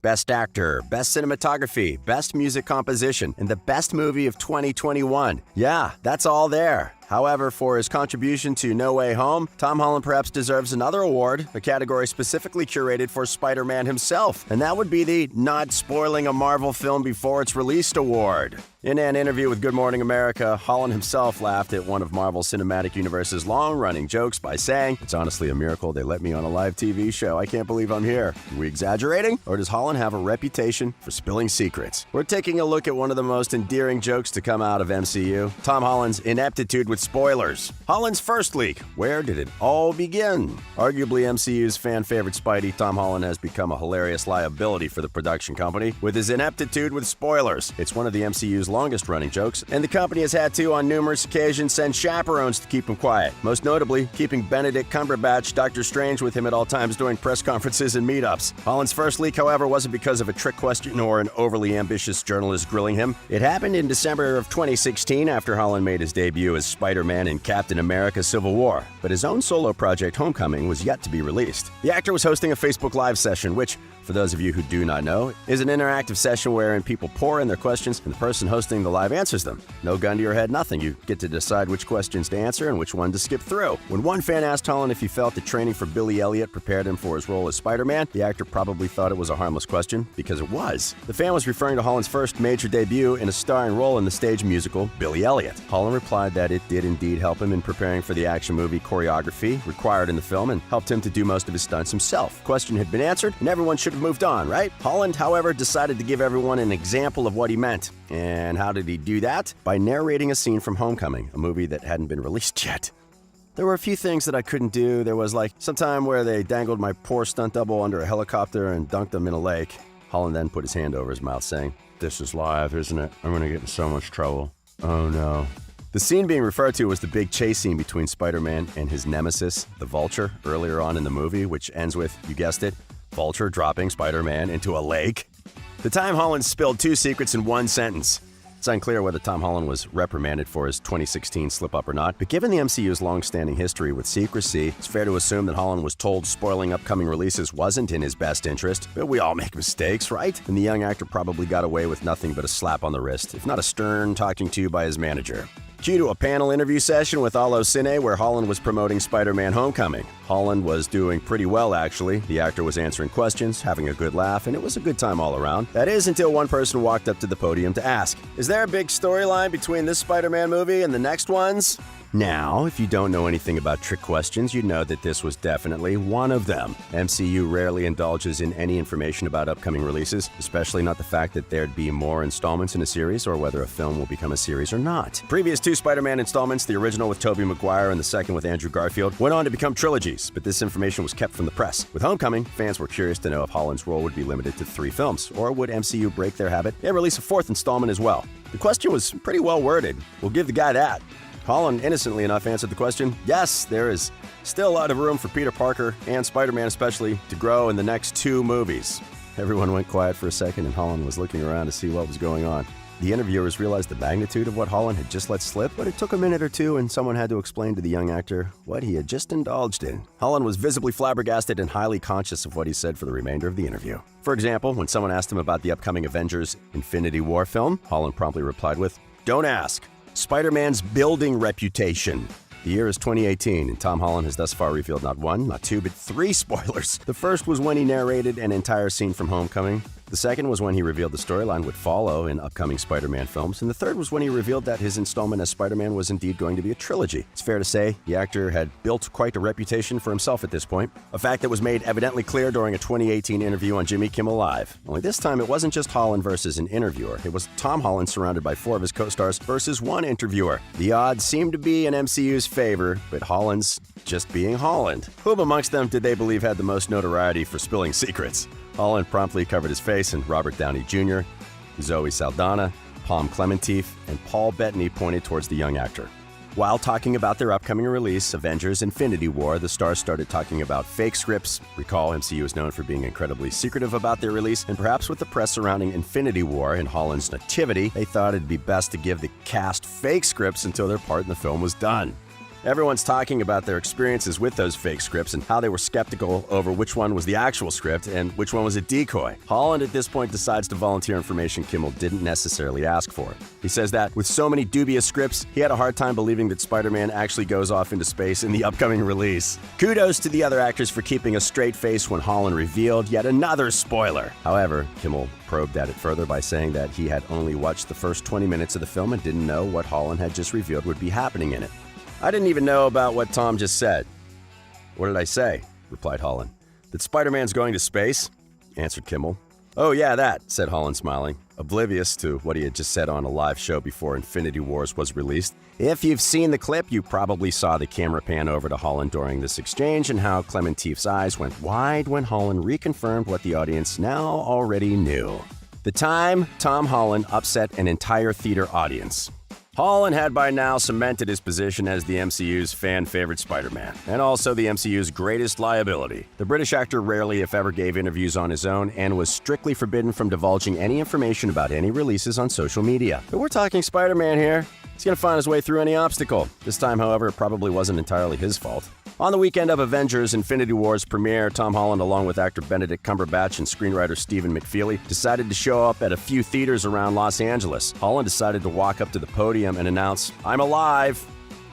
Best Actor, Best Cinematography, Best Music Composition, and the Best Movie of 2021. Yeah, that's all there. However, for his contribution to No Way Home, Tom Holland perhaps deserves another award, a category specifically curated for Spider-Man himself, and that would be the Not Spoiling a Marvel Film Before It's Released award. In an interview with Good Morning America, Holland himself laughed at one of Marvel Cinematic Universe's long-running jokes by saying, "It's honestly a miracle they let me on a live TV show. I can't believe I'm here. Are we exaggerating? Or does Holland have a reputation for spilling secrets?" We're taking a look at one of the most endearing jokes to come out of MCU, Tom Holland's ineptitude with spoilers. Holland's first leak. Where did it all begin? Arguably MCU's fan-favorite Spidey, Tom Holland has become a hilarious liability for the production company with his ineptitude with spoilers. It's one of the MCU's longest-running jokes, and the company has had to, on numerous occasions, send chaperones to keep him quiet. Most notably, keeping Benedict Cumberbatch, Doctor Strange, with him at all times during press conferences and meetups. Holland's first leak, however, wasn't because of a trick question or an overly ambitious journalist grilling him. It happened in December of 2016 after Holland made his debut as Spider-Man in Captain America: Civil War, but his own solo project, Homecoming, was yet to be released. The actor was hosting a Facebook Live session, which, for those of you who do not know, is an interactive session wherein people pour in their questions and the person hosting the live answers them. No gun to your head, nothing. You get to decide which questions to answer and which one to skip through. When one fan asked Holland if he felt the training for Billy Elliot prepared him for his role as Spider-Man, the actor probably thought it was a harmless question, because it was. The fan was referring to Holland's first major debut in a starring role in the stage musical Billy Elliot. Holland replied that it did indeed help him in preparing for the action movie choreography required in the film and helped him to do most of his stunts himself. The question had been answered, and everyone should have moved on, right? Holland, however, decided to give everyone an example of what he meant. And how did he do that? By narrating a scene from Homecoming, a movie that hadn't been released yet. There were a few things that I couldn't do. There was some time where they dangled my poor stunt double under a helicopter and dunked him in a lake. Holland then put his hand over his mouth saying, "This is live, isn't it? I'm gonna get in so much trouble. Oh no." The scene being referred to was the big chase scene between Spider-Man and his nemesis, the Vulture, earlier on in the movie, which ends with, you guessed it, Vulture dropping Spider-Man into a lake. The time Holland spilled two secrets in one sentence. It's unclear whether Tom Holland was reprimanded for his 2016 slip-up or not, but given the MCU's long-standing history with secrecy, it's fair to assume that Holland was told spoiling upcoming releases wasn't in his best interest. But we all make mistakes, right? And the young actor probably got away with nothing but a slap on the wrist, if not a stern talking to by his manager. Cue to a panel interview session with Allociné where Holland was promoting Spider-Man: Homecoming. Holland was doing pretty well, actually. The actor was answering questions, having a good laugh, and it was a good time all around. That is, until one person walked up to the podium to ask, "Is there a big storyline between this Spider-Man movie and the next ones?" Now, if you don't know anything about trick questions, you know that this was definitely one of them. MCU rarely indulges in any information about upcoming releases, especially not the fact that there'd be more installments in a series or whether a film will become a series or not. Previous two Spider-Man installments, the original with Tobey Maguire and the second with Andrew Garfield, went on to become trilogies, but this information was kept from the press. With Homecoming, fans were curious to know if Holland's role would be limited to 3 films, or would MCU break their habit and release a 4th installment as well. The question was pretty well worded. We'll give the guy that. Holland, innocently enough, answered the question, yes, there is still a lot of room for Peter Parker, and Spider-Man especially, to grow in the next 2 movies. Everyone went quiet for a second, and Holland was looking around to see what was going on. The interviewers realized the magnitude of what Holland had just let slip, but it took a minute or two, and someone had to explain to the young actor what he had just indulged in. Holland was visibly flabbergasted and highly conscious of what he said for the remainder of the interview. For example, when someone asked him about the upcoming Avengers Infinity War film, Holland promptly replied with, "Don't ask. Spider-Man's building reputation." The year is 2018, and Tom Holland has thus far revealed not 1, not 2, but 3 spoilers. The first was when he narrated an entire scene from Homecoming. The second was when he revealed the storyline would follow in upcoming Spider-Man films, and the third was when he revealed that his installment as Spider-Man was indeed going to be a trilogy. It's fair to say the actor had built quite a reputation for himself at this point, a fact that was made evidently clear during a 2018 interview on Jimmy Kimmel Live. Only this time it wasn't just Holland versus an interviewer, it was Tom Holland surrounded by 4 of his co-stars versus 1 interviewer. The odds seemed to be in MCU's favor, but Holland's just being Holland. Whom amongst them did they believe had the most notoriety for spilling secrets? Holland promptly covered his face, and Robert Downey Jr., Zoe Saldana, Palm Clementif, and Paul Bettany pointed towards the young actor. While talking about their upcoming release, Avengers: Infinity War, the stars started talking about fake scripts. Recall, MCU is known for being incredibly secretive about their release, and perhaps with the press surrounding Infinity War and Holland's nativity, they thought it'd be best to give the cast fake scripts until their part in the film was done. Everyone's talking about their experiences with those fake scripts and how they were skeptical over which one was the actual script and which one was a decoy. Holland at this point decides to volunteer information Kimmel didn't necessarily ask for. He says that with so many dubious scripts, he had a hard time believing that Spider-Man actually goes off into space in the upcoming release. Kudos to the other actors for keeping a straight face when Holland revealed yet another spoiler. However, Kimmel probed at it further by saying that he had only watched the first 20 minutes of the film and didn't know what Holland had just revealed would be happening in it. I didn't even know about what Tom just said. What did I say? Replied Holland. That Spider-Man's going to space? Answered Kimmel. Oh yeah, that, said Holland smiling, oblivious to what he had just said on a live show before Infinity Wars was released. If you've seen the clip, you probably saw the camera pan over to Holland during this exchange and how Clementif's eyes went wide when Holland reconfirmed what the audience now already knew. The time Tom Holland upset an entire theater audience. Holland had by now cemented his position as the MCU's fan-favorite Spider-Man, and also the MCU's greatest liability. The British actor rarely, if ever, gave interviews on his own and was strictly forbidden from divulging any information about any releases on social media. But we're talking Spider-Man here. He's gonna find his way through any obstacle. This time, however, it probably wasn't entirely his fault. On the weekend of Avengers Infinity War's premiere, Tom Holland, along with actor Benedict Cumberbatch and screenwriter Stephen McFeely, decided to show up at a few theaters around Los Angeles. Holland decided to walk up to the podium and announce, "I'm alive!"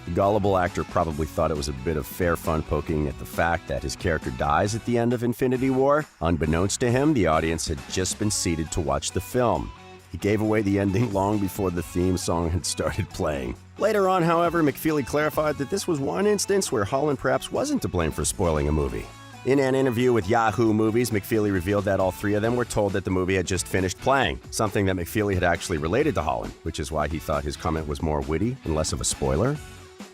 The gullible actor probably thought it was a bit of fair fun poking at the fact that his character dies at the end of Infinity War. Unbeknownst to him, the audience had just been seated to watch the film. He gave away the ending long before the theme song had started playing. Later on, however, McFeely clarified that this was one instance where Holland perhaps wasn't to blame for spoiling a movie. In an interview with Yahoo Movies, McFeely revealed that all three of them were told that the movie had just finished playing, something that McFeely had actually related to Holland, which is why he thought his comment was more witty and less of a spoiler.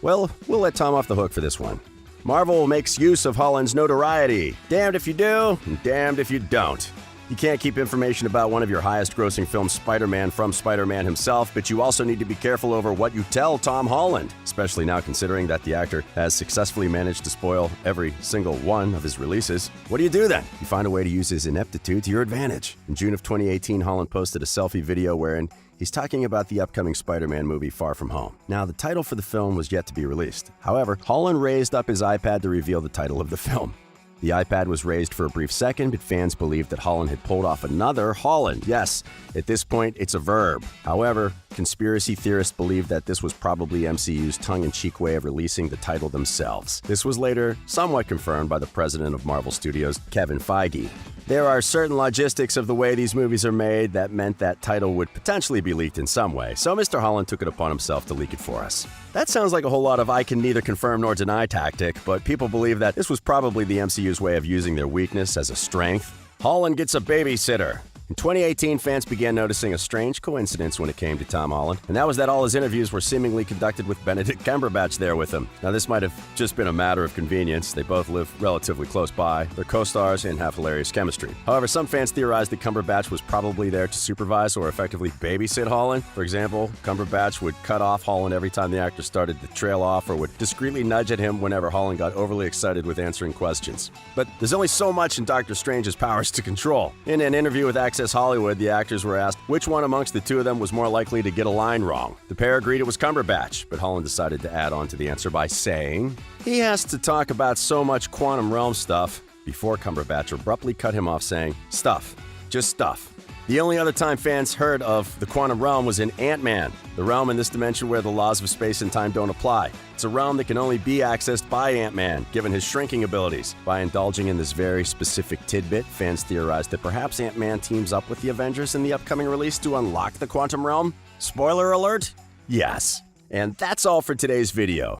Well, we'll let Tom off the hook for this one. Marvel makes use of Holland's notoriety. Damned if you do, and damned if you don't. You can't keep information about one of your highest-grossing films, Spider-Man, from Spider-Man himself, but you also need to be careful over what you tell Tom Holland, especially now considering that the actor has successfully managed to spoil every single one of his releases. What do you do then? You find a way to use his ineptitude to your advantage. In June of 2018, Holland posted a selfie video wherein he's talking about the upcoming Spider-Man movie Far From Home. Now, the title for the film was yet to be released. However, Holland raised up his iPad to reveal the title of the film. The iPad was raised for a brief second, but fans believed that Holland had pulled off another Holland. Yes, at this point, it's a verb. However, conspiracy theorists believe that this was probably MCU's tongue-in-cheek way of releasing the title themselves. This was later somewhat confirmed by the president of Marvel Studios, Kevin Feige. There are certain logistics of the way these movies are made that meant that title would potentially be leaked in some way, so Mr. Holland took it upon himself to leak it for us. That sounds like a whole lot of I can neither confirm nor deny tactic, but people believe that this was probably the MCU's way of using their weakness as a strength. Holland gets a babysitter. In 2018, fans began noticing a strange coincidence when it came to Tom Holland, and that was that all his interviews were seemingly conducted with Benedict Cumberbatch there with him. Now, this might have just been a matter of convenience. They both live relatively close by, they're co-stars, and have hilarious chemistry. However, some fans theorized that Cumberbatch was probably there to supervise or effectively babysit Holland. For example, Cumberbatch would cut off Holland every time the actor started to trail off or would discreetly nudge at him whenever Holland got overly excited with answering questions. But there's only so much in Doctor Strange's powers to control. In an interview with Access Hollywood, the actors were asked which one amongst the two of them was more likely to get a line wrong. The pair agreed it was Cumberbatch, but Holland decided to add on to the answer by saying, "He has to talk about so much quantum realm stuff," before Cumberbatch abruptly cut him off saying, "Stuff. Just stuff." The only other time fans heard of the quantum realm was in Ant-Man, the realm in this dimension where the laws of space and time don't apply. It's a realm that can only be accessed by Ant-Man, given his shrinking abilities. By indulging in this very specific tidbit, fans theorized that perhaps Ant-Man teams up with the Avengers in the upcoming release to unlock the quantum realm. Spoiler alert? Yes. And that's all for today's video.